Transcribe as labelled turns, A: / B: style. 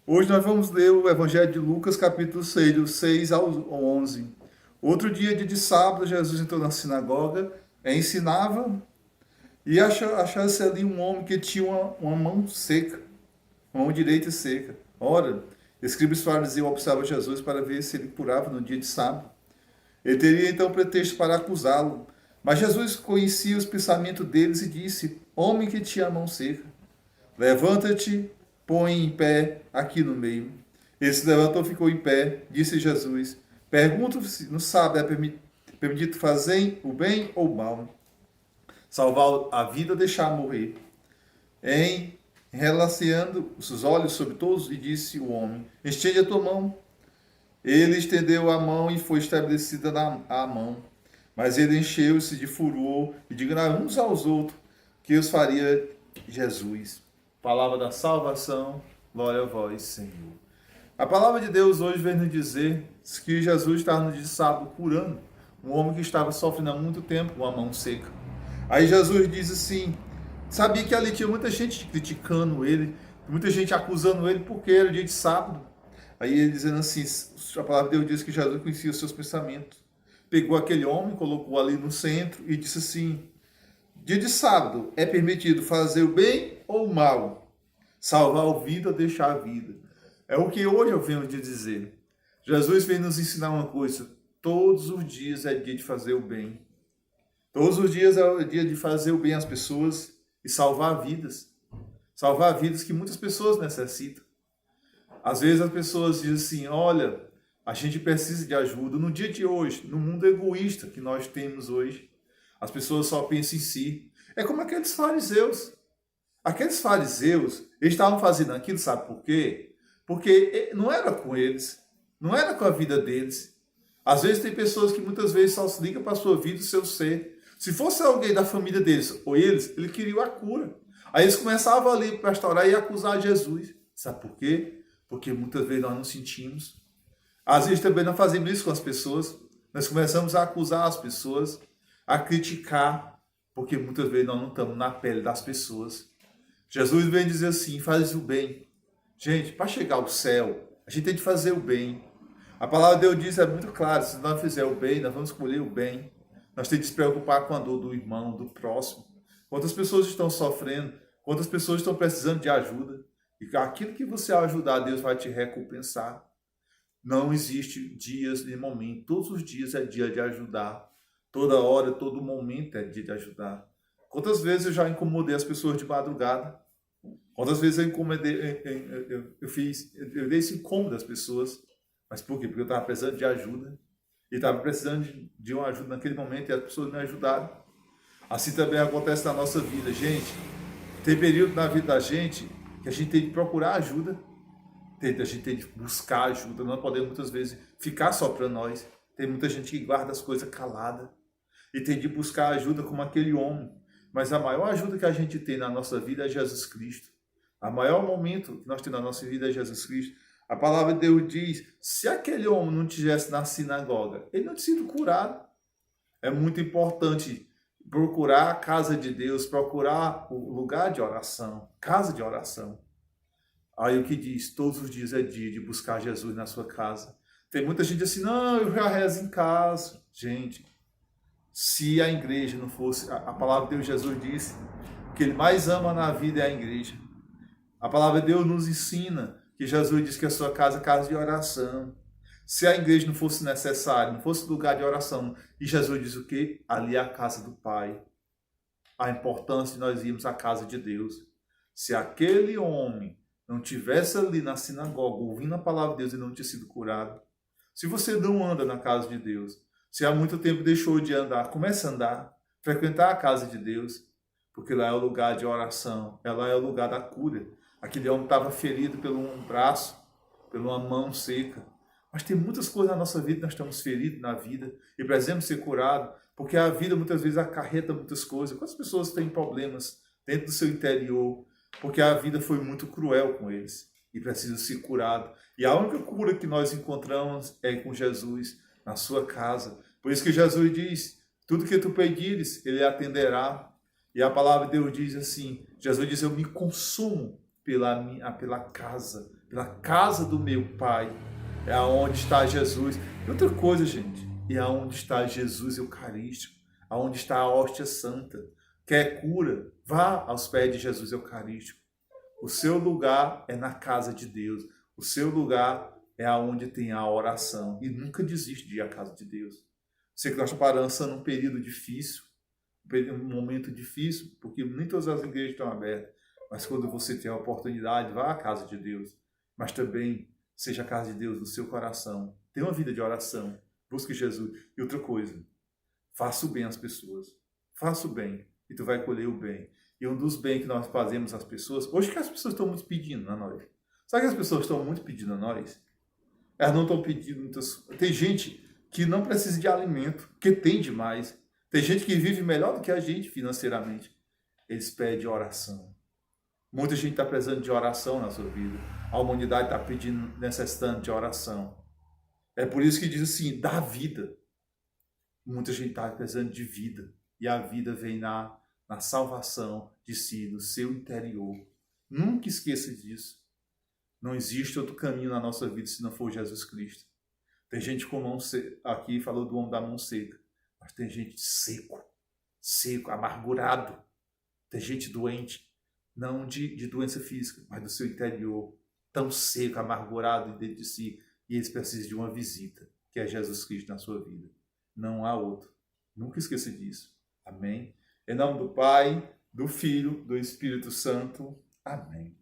A: Hoje nós vamos ler o Evangelho de Lucas, capítulo 6, do 6 ao 11. Outro dia de sábado, Jesus entrou na sinagoga, ensinava, e achava-se ali um homem que tinha uma mão seca, uma mão direita seca. Ora, escribas e fariseus observavam Jesus para ver se ele curava no dia de sábado. Ele teria então pretexto para acusá-lo. Mas Jesus conhecia os pensamentos deles e disse: Homem que tinha a mão seca, levanta-te, põe em pé aqui no meio. Ele se levantou e ficou em pé. Disse Jesus: Pergunto se no sábado é permitido fazer o bem ou o mal, salvar a vida ou deixar morrer. Em relacionando os seus olhos sobre todos, e disse o homem: Estende a tua mão. Ele estendeu a mão e foi estabelecida a mão. Mas ele encheu-se de furor e de grave uns aos outros que os faria Jesus. Palavra da salvação, glória a vós, Senhor. A palavra de Deus hoje vem nos dizer que Jesus estava no dia de sábado curando um homem que estava sofrendo há muito tempo com a mão seca. Aí Jesus diz assim, sabia que ali tinha muita gente criticando ele, muita gente acusando ele porque era dia de sábado. Aí ele dizendo assim, a palavra de Deus diz que Jesus conhecia os seus pensamentos. Pegou aquele homem, colocou ali no centro e disse assim, dia de sábado é permitido fazer o bem ou o mal? Salvar a vida ou deixar a vida? É o que hoje eu venho de dizer. Jesus vem nos ensinar uma coisa, todos os dias é dia de fazer o bem. Todos os dias é o dia de fazer o bem às pessoas e salvar vidas. Salvar vidas que muitas pessoas necessitam. Às vezes as pessoas dizem assim, olha, a gente precisa de ajuda. No dia de hoje, no mundo egoísta que nós temos hoje, as pessoas só pensam em si. É como aqueles fariseus. Aqueles fariseus, eles estavam fazendo aquilo, sabe por quê? Porque não era com eles, não era com a vida deles. Às vezes tem pessoas que muitas vezes só se ligam para a sua vida e o seu ser. Se fosse alguém da família deles ou eles queriam a cura. Aí eles começavam ali para restaurar e acusar Jesus. Sabe por quê? Porque muitas vezes nós não sentimos. Às vezes também nós fazemos isso com as pessoas. Nós começamos a acusar as pessoas, a criticar, porque muitas vezes nós não estamos na pele das pessoas. Jesus vem dizer assim, faz o bem. Gente, para chegar ao céu, a gente tem de fazer o bem. A palavra de Deus diz, é muito clara, se nós fizermos o bem, nós vamos escolher o bem. Nós temos de se preocupar com a dor do irmão, do próximo. Quantas pessoas estão sofrendo, quantas pessoas estão precisando de ajuda. E aquilo que você ajudar, Deus vai te recompensar. Não existe dias nem momento. Todos os dias é dia de ajudar. Toda hora, todo momento é dia de ajudar. Quantas vezes eu já incomodei as pessoas de madrugada? Quantas vezes eu incomodei, eu dei esse incômodo às pessoas. Mas por quê? Porque eu estava precisando de ajuda. E estava precisando de uma ajuda naquele momento e as pessoas me ajudaram. Assim também acontece na nossa vida. Gente, tem período na vida da gente que a gente tem de procurar ajuda. A gente tem de buscar ajuda. Não podemos muitas vezes ficar só para nós. Tem muita gente que guarda as coisas calada. E tem de buscar ajuda como aquele homem. Mas a maior ajuda que a gente tem na nossa vida é Jesus Cristo. O maior momento que nós temos na nossa vida é Jesus Cristo. A palavra de Deus diz, se aquele homem não tivesse na sinagoga, ele não tinha sido curado. É muito importante procurar a casa de Deus, procurar o lugar de oração, casa de oração. Aí o que diz, todos os dias é dia de buscar Jesus na sua casa. Tem muita gente assim, não, eu já rezo em casa. Gente, se a igreja não fosse, a palavra de Deus, Jesus disse, que ele mais ama na vida é a igreja. A palavra de Deus nos ensina que Jesus diz que a sua casa é casa de oração. Se a igreja não fosse necessária, não fosse lugar de oração, e Jesus diz o quê? Ali é a casa do Pai. A importância de nós irmos à casa de Deus. Se aquele homem não tivesse ali na sinagoga, ouvindo a palavra de Deus e não tinha sido curado, se você não anda na casa de Deus, se há muito tempo deixou de andar, comece a andar, frequentar a casa de Deus, porque lá é o lugar de oração, lá é o lugar da cura. Aquele homem estava ferido pelo um braço, pela uma mão seca. Mas tem muitas coisas na nossa vida, nós estamos feridos na vida e precisamos ser curados, porque a vida muitas vezes acarreta muitas coisas. Quantas pessoas têm problemas dentro do seu interior, porque a vida foi muito cruel com eles e precisam ser curados. E a única cura que nós encontramos é com Jesus, na sua casa. Por isso que Jesus diz, tudo que tu pedires, ele atenderá. E a palavra de Deus diz assim, Jesus diz, eu me consumo pela casa do meu Pai. É aonde está Jesus. E outra coisa, gente, é aonde está Jesus Eucarístico, aonde está a hóstia santa. Quer cura? Vá aos pés de Jesus Eucarístico. O seu lugar é na casa de Deus. O seu lugar é aonde tem a oração. E nunca desiste de ir à casa de Deus. Sei que nós estamos passando num período difícil, um momento difícil, porque nem todas as igrejas estão abertas. Mas quando você tem a oportunidade, vá à casa de Deus. Mas também seja a casa de Deus no seu coração. Tenha uma vida de oração. Busque Jesus. E outra coisa, faça o bem às pessoas. Faça o bem e tu vai colher o bem. E um dos bens que nós fazemos às pessoas, hoje que as pessoas estão muito pedindo a nós. Sabe que as pessoas estão muito pedindo a nós? Elas não estão pedindo muitas... Tem gente que não precisa de alimento, que tem demais. Tem gente que vive melhor do que a gente financeiramente. Eles pedem oração. Muita gente está precisando de oração na sua vida. A humanidade está pedindo, necessitando de oração. É por isso que diz assim, dá vida. Muita gente está precisando de vida. E a vida vem na salvação de si, no seu interior. Nunca esqueça disso. Não existe outro caminho na nossa vida se não for Jesus Cristo. Tem gente com mão seca, aqui falou do homem da mão seca, mas tem gente seco, amargurado. Tem gente doente, não de doença física, mas do seu interior, tão seco, amargurado dentro de si, e eles precisam de uma visita, que é Jesus Cristo na sua vida. Não há outro. Nunca esqueça disso. Amém? Em nome do Pai, do Filho, do Espírito Santo. Amém.